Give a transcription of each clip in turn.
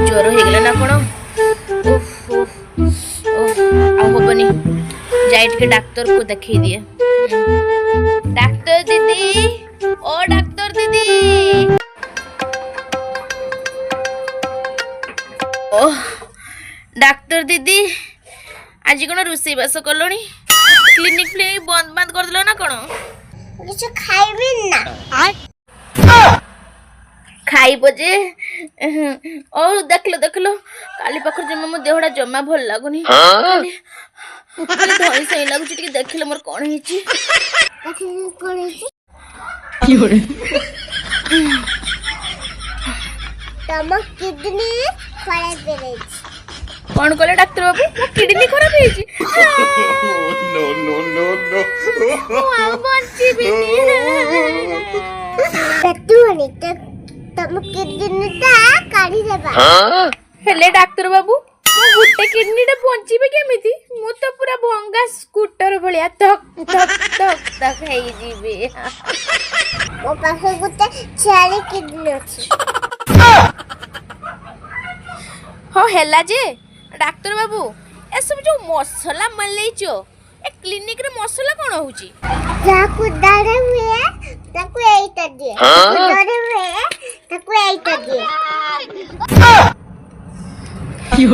ज्वर हो ना कौन आबनी जाए टे डाक्तर को देखे दिए। डाक्तर दीदी ओ डाक्तर दीदी ओ डाक्तर दीदी आज कौन रोषे बास कलनी क्लिनिक फ्लिनिक बंद बंद कर दिल ना कौन कुछ खाइबी ना खाइब जे और देखलो काली पाखर जमा मो देहड़ा जमा भल लागुनी धई सही लगुच टिके देखिले मोर कोन हिची कौन है तम किडनी खराब है कौन कहले डाक्टर बाबू मो किडनी खराब ହେଇଛି No, no, no, no. आ बंची तू नहीं तो तम किडनी ता काढ़ी देबा हेले डाक्टर बाबू मो गुटे किडनी टा बंचीबे केमिति मु तो पूरा भंगा स्कूटर भलिया धक धक धक धक हेई जीबे ओ पाखे गुटे चारी किडनी अछि हाँ हेला जे डाक्टर बाबू ए सब जो मसला मलेइचो ए क्लिनिक रे मसला कोन होउची जाकू दारे हुए ताकू एइटा दिए दारे हुए ताकू एइटा दिए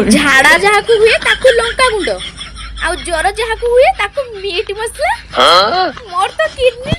झाड़ा जहा को हुए ताकू लंका गुंड आ ज्वर जहा को हुए ताकू मीट मसला मोर तो किडनी